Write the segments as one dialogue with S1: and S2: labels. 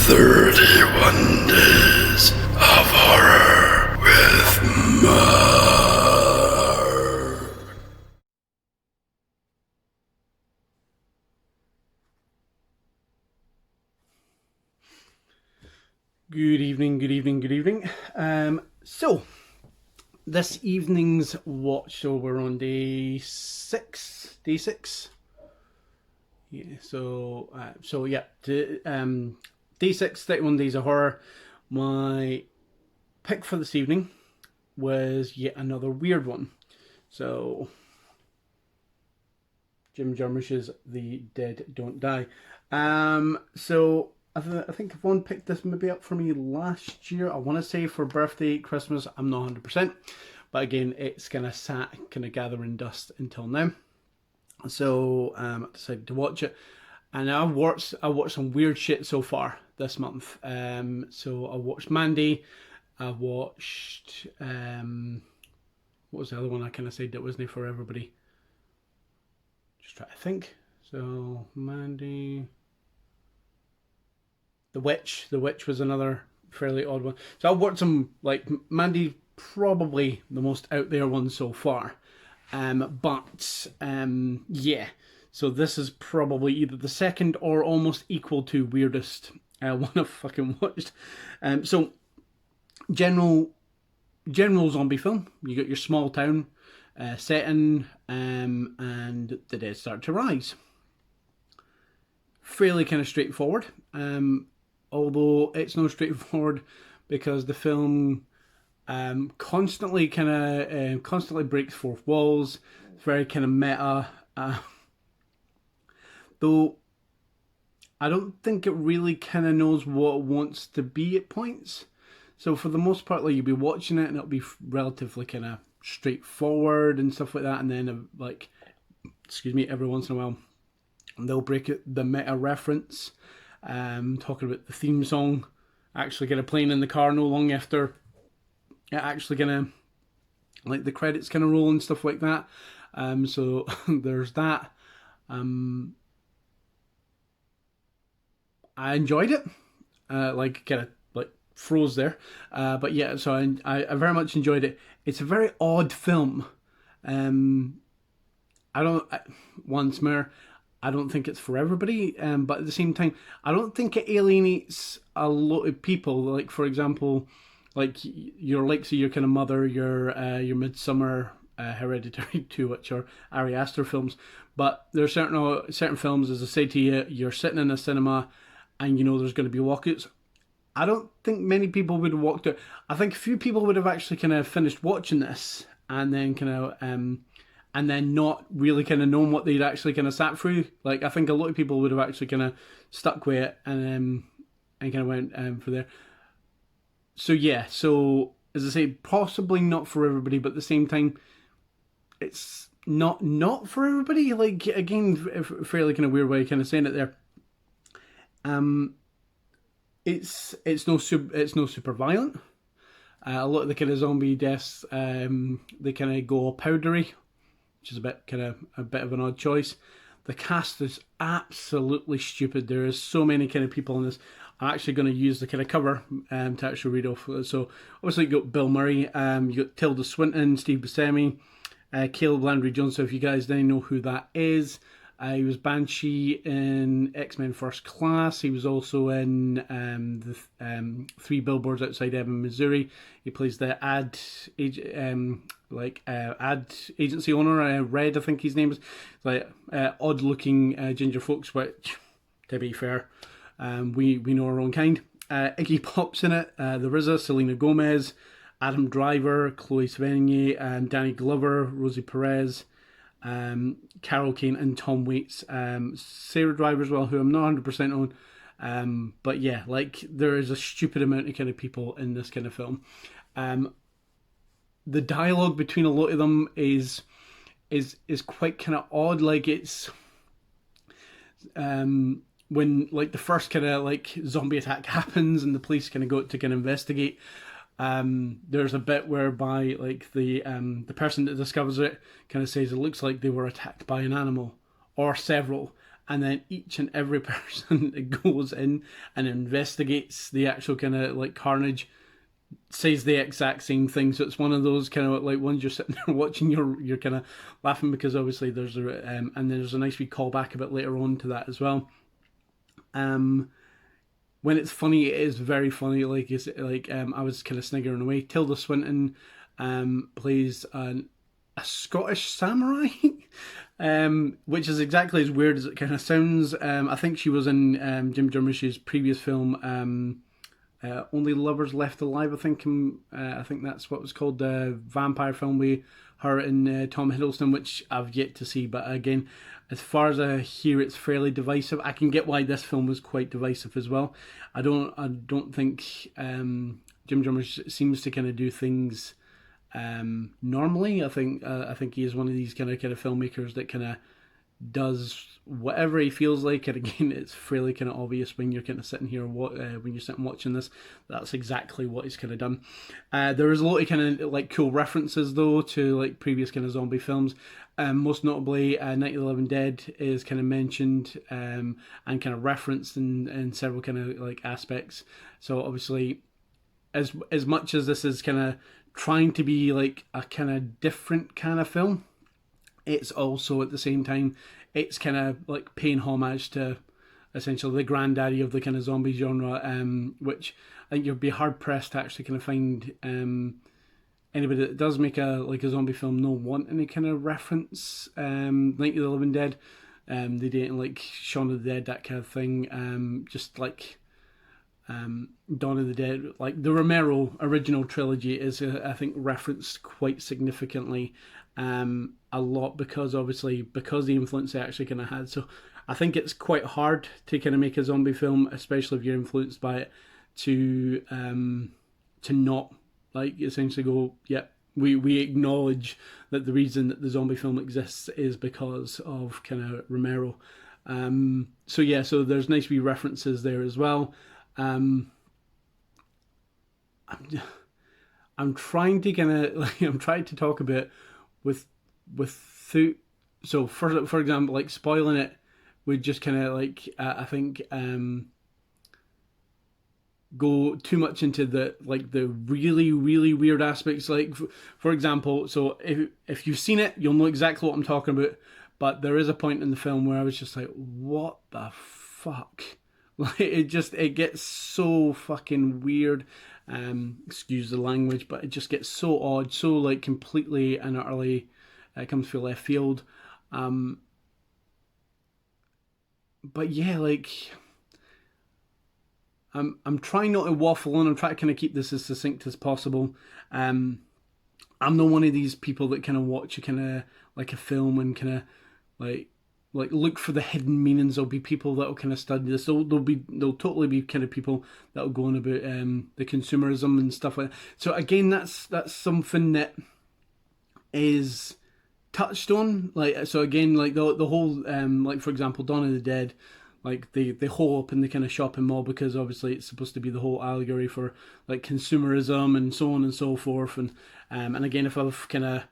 S1: 31 Days of Horror with Mar.
S2: Good evening, good evening, good evening. So, this evening's watch, so we're on day six. Yeah, day six, 31 Days of Horror. My pick for this evening was yet another weird one. So, Jim Jarmusch's The Dead Don't Die. I think Yvonne picked this maybe up for me last year. I want to say for birthday, Christmas. I'm not 100%. But again, it's kind of sat, kind of gathering dust until now. So I decided to watch it. And I watched some weird shit so far this month. So I watched Mandy. I watched... what was the other one I kind of said that wasn't for everybody? Just try to think. So, Mandy... The Witch was another fairly odd one. So I watched some, like, Mandy, probably the most out there one so far. Yeah. So this is probably either the second or almost equal to weirdest one I've fucking watched. So, general zombie film. You got your small town setting, and the dead start to rise. Fairly kind of straightforward. Although it's not straightforward because the film constantly breaks fourth walls. It's very kind of meta. Though I don't think it really kind of knows what it wants to be at points. So for the most part, like, you'll be watching it and it'll be relatively kind of straightforward and stuff like that. And then every once in a while they'll break the meta reference. Talking about the theme song actually kind of playing in the car no long after it actually kind of, like, the credits kind of roll and stuff like that. So there's that. I enjoyed it. Froze there. But yeah, so I very much enjoyed it. It's a very odd film. I don't think it's for everybody, but at the same time, I don't think it alienates a lot of people. Like, for example, like your kind of Mother, your Midsummer, Hereditary 2, which are Ari Aster films. But there are certain films, as I say to you, you're sitting in a cinema, and you know there's going to be walkouts. I don't think many people would have walked out. I think a few people would have actually kind of finished watching this and then kind of and then not really kind of known what they'd actually kind of sat through. Like, I think a lot of people would have actually kind of stuck with it and kind of went for there. So yeah, so as I say, possibly not for everybody, but at the same time, it's not for everybody. Like, again, fairly kind of weird way of kind of saying it there. It's no super violent. A lot of the kind of zombie deaths, they kind of go all powdery, which is a bit of an odd choice. The cast is absolutely stupid. There is so many kind of people in this. I'm actually going to use the kind of cover to actually read off. So obviously you got Bill Murray, you got Tilda Swinton, Steve Buscemi, Caleb Landry Jones. So if you guys didn't know who that is, he was Banshee in X-Men First Class. He was also in the Three Billboards Outside Ebbing, Missouri. He plays the ad agency owner, Red, I think his name is. Like odd-looking ginger folks, which, to be fair, we know our own kind. Iggy Pop's in it. The RZA, Selena Gomez, Adam Driver, Chloe Sevigny, Danny Glover, Rosie Perez, Carol Kane and Tom Waits, Sarah Driver as well, who I'm not 100% on, but yeah, like, there is a stupid amount of kind of people in this kind of film. The dialogue between a lot of them is quite kind of odd. Like, it's when, like, the first kind of, like, zombie attack happens and the police kind of go to kind of investigate. There's a bit whereby, like, the person that discovers it kind of says it looks like they were attacked by an animal or several, and then each and every person that goes in and investigates the actual kind of like carnage says the exact same thing. So it's one of those kind of like ones you're sitting there watching, you're kind of laughing because obviously there's a and there's a nice wee callback a bit later on to that as well. When it's funny, it is very funny. Like is like I was kind of sniggering away. Tilda Swinton plays a Scottish samurai, which is exactly as weird as it kind of sounds. I think she was in Jim Jarmusch's previous film, Only Lovers Left Alive. I think that's what it was called, the vampire film with her and Tom Hiddleston, which I've yet to see. But again, as far as I hear, it's fairly divisive. I can get why this film was quite divisive as well. I don't think Jim Jarmusch seems to kind of do things normally. I think he is one of these kind of filmmakers that kind of does whatever he feels like. And again, it's fairly kind of obvious when you're kind of sitting here, when you're sitting watching this, that's exactly what he's kind of done. There is a lot of kind of like cool references though to like previous kind of zombie films. Most notably, Night of the Living Dead is kind of mentioned and kind of referenced in several kind of like aspects. So obviously, as much as this is kind of trying to be like a kind of different kind of film, it's also at the same time, it's kind of like paying homage to essentially the granddaddy of the kind of zombie genre, which I think you'd be hard pressed to actually kind of find anybody that does make a zombie film no want any kind of reference. Night of the Living Dead, they didn't like Shaun of the Dead, that kind of thing. Just like Dawn of the Dead, like the Romero original trilogy is I think referenced quite significantly a lot because the influence they actually kind of had. So I think it's quite hard to kind of make a zombie film, especially if you're influenced by it, to not like essentially go, yeah, we acknowledge that the reason that the zombie film exists is because of kind of Romero. So there's nice wee references there as well. I'm trying to kind of like I'm trying to talk a bit with so for example, like spoiling it would just kind of like I think go too much into the really really weird aspects. Like for example, so if you've seen it, you'll know exactly what I'm talking about. But there is a point in the film where I was just like, what the fuck? Like it gets so fucking weird. Excuse the language, but it just gets so odd, so like completely and utterly comes from left field. But yeah, like I'm trying not to waffle on. I'm trying to kind of keep this as succinct as possible. I'm not one of these people that kind of watch a kind of like a film and kind of like look for the hidden meanings. There'll be people that'll kind of study this. There'll totally be kind of people that'll go on about the consumerism and stuff like that. So again, that's something that is touched on. Like so again, like the whole like for example, Dawn of the Dead, like they hole up in the kind of shopping mall because obviously it's supposed to be the whole allegory for like consumerism and so on and so forth. And again, if I've kind of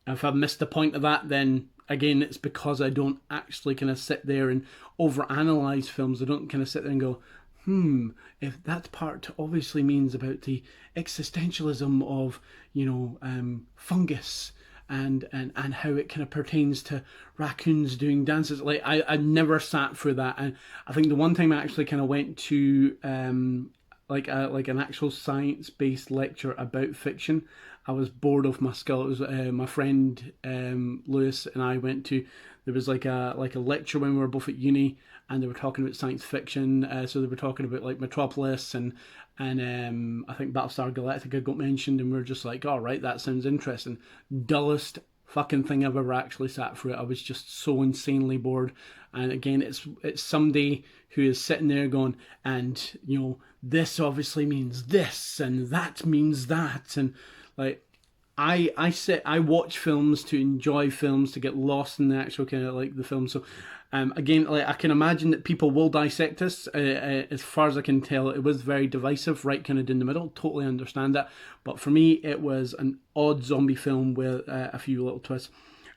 S2: if I've missed the point of that, then again, it's because I don't actually kind of sit there and overanalyze films. I don't kind of sit there and go, if that part obviously means about the existentialism of, fungus and how it kind of pertains to raccoons doing dances. Like I never sat through that. And I think the one time I actually kind of went to like an actual science-based lecture about fiction, I was bored off my skull. It was my friend Lewis and I went to. There was like a lecture when we were both at uni, and they were talking about science fiction. So they were talking about like Metropolis and I think Battlestar Galactica got mentioned, and we were just like, all right, that sounds interesting. Dullest fucking thing I've ever actually sat through. I was just so insanely bored. And again, it's somebody who is sitting there going, and this obviously means this, and that means that, and like I watch films to enjoy films, to get lost in the actual kind of like the film. So again, like I can imagine that people will dissect this. As far as I can tell, it was very divisive, right kind of in the middle. Totally understand that. But for me, it was an odd zombie film with a few little twists.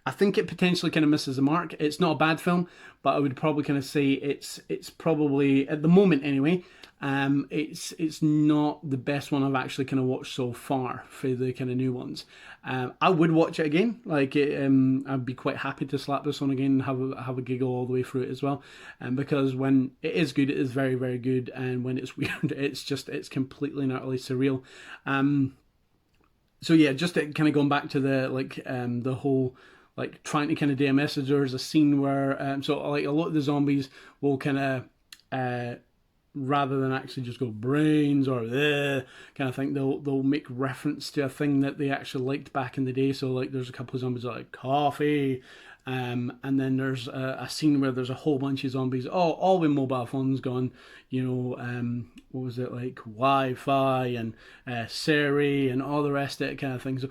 S2: I think it potentially kind of misses the mark. It's not a bad film, but I would probably kind of say it's probably at the moment anyway. It's not the best one I've actually kind of watched so far for the kind of new ones. I would watch it again. Like I'd be quite happy to slap this on again and have a giggle all the way through it as well. Because when it is good, it is very very good, and when it's weird, it's completely and utterly surreal. So yeah, just kind of going back to the whole like trying to kind of do a message. There's a scene where so like a lot of the zombies will kind of rather than actually just go brains or kind of thing, they'll make reference to a thing that they actually liked back in the day. So like there's a couple of zombies that are like coffee, and then there's a scene where there's a whole bunch of zombies, all with mobile phones gone, what was it, like Wi-Fi and Siri and all the rest of it kind of thing. So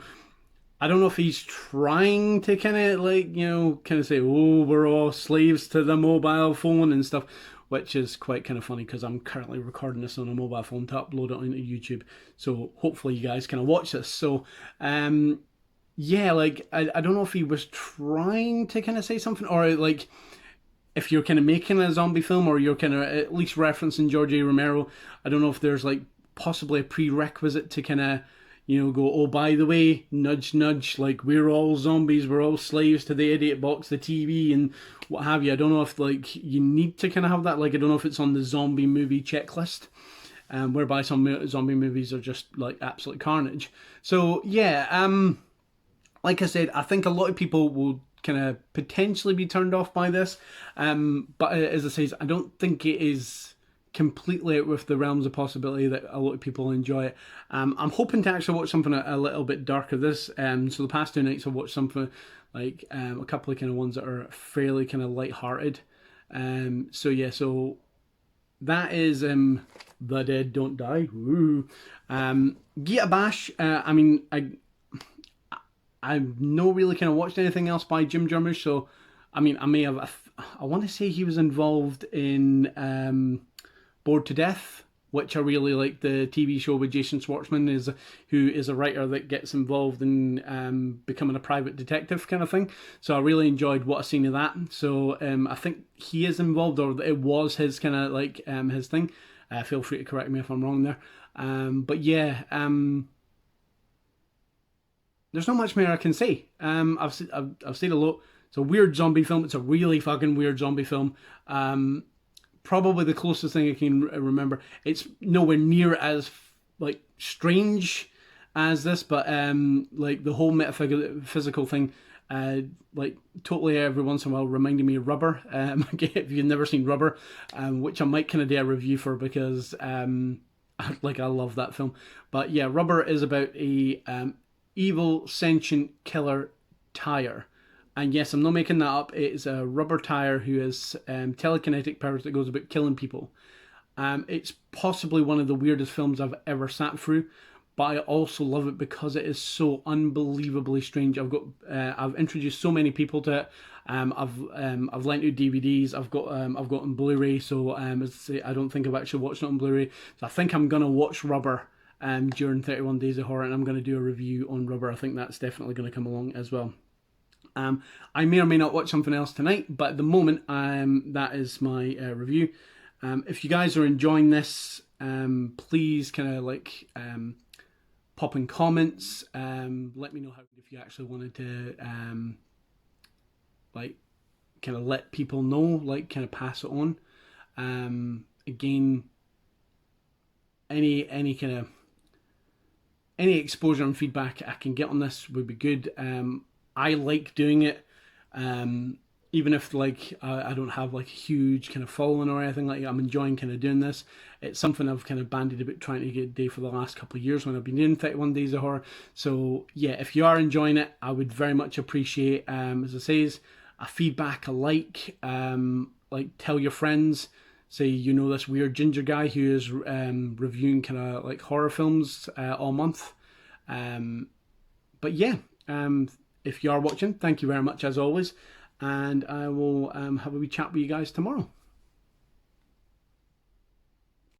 S2: I don't know if he's trying to kind of like, kind of say, oh, we're all slaves to the mobile phone and stuff, which is quite kind of funny because I'm currently recording this on a mobile phone to upload it onto YouTube. So hopefully you guys kind of watch this. So, yeah, like, I don't know if he was trying to kind of say something, or like, if you're kind of making a zombie film or you're kind of at least referencing George A. Romero, I don't know if there's like possibly a prerequisite to kind of, go, oh, by the way, nudge, nudge, like, we're all zombies, we're all slaves to the idiot box, the TV, and what have you. I don't know if, like, you need to kind of have that. Like, I don't know if it's on the zombie movie checklist, whereby some zombie movies are just, like, absolute carnage. So, yeah, like I said, I think a lot of people will kind of potentially be turned off by this, but as I say, I don't think it is completely out with the realms of possibility that a lot of people enjoy it. I'm hoping to actually watch something a little bit darker this. So the past 2 nights I've watched something like a couple of kind of ones that are fairly kind of light-hearted. So yeah, so that is The Dead Don't Die. Woo. Give it a bash. I mean, I've no really kind of watched anything else by Jim Jarmusch, so I mean, I may have. I want to say he was involved in Bored to Death, which I really like, the TV show with Jason Schwartzman, who is a writer that gets involved in becoming a private detective kind of thing. So I really enjoyed what I've seen of that. So I think he is involved, or it was his kind of like his thing. Feel free to correct me if I'm wrong there. But yeah, there's not much more I can say. I've said a lot. It's a weird zombie film. It's a really fucking weird zombie film. Probably the closest thing I can remember. It's nowhere near as like strange as this, but like the whole metaphysical thing, like totally every once in a while reminded me of Rubber. If you've never seen Rubber, which I might kind of do a review for because I love that film. But yeah, Rubber is about a evil sentient killer tire. And yes, I'm not making that up. It's a rubber tire who has telekinetic powers that goes about killing people. It's possibly one of the weirdest films I've ever sat through, but I also love it because it is so unbelievably strange. I've introduced so many people to it. I've lent out DVDs. I've got on Blu-ray. So as I say, I don't think I've actually watched it on Blu-ray. So I think I'm gonna watch Rubber during 31 Days of Horror, and I'm gonna do a review on Rubber. I think that's definitely gonna come along as well. I may or may not watch something else tonight, but at the moment, that is my review. If you guys are enjoying this, please kind of like pop in comments. Let me know if you actually wanted to like kind of let people know, like kind of pass it on. Again, any kind of any exposure and feedback I can get on this would be good. I like doing it, even if like I don't have like a huge kind of following or anything like that. I'm enjoying kind of doing this. It's something I've kind of bandied about trying to get day for the last couple of years when I've been doing 31 Days of Horror. So yeah, if you are enjoying it, I would very much appreciate, as I say, a feedback, a like tell your friends. Say this weird ginger guy who is reviewing kind of like horror films all month. But yeah. If you are watching, thank you very much as always, and I will have a wee chat with you guys tomorrow.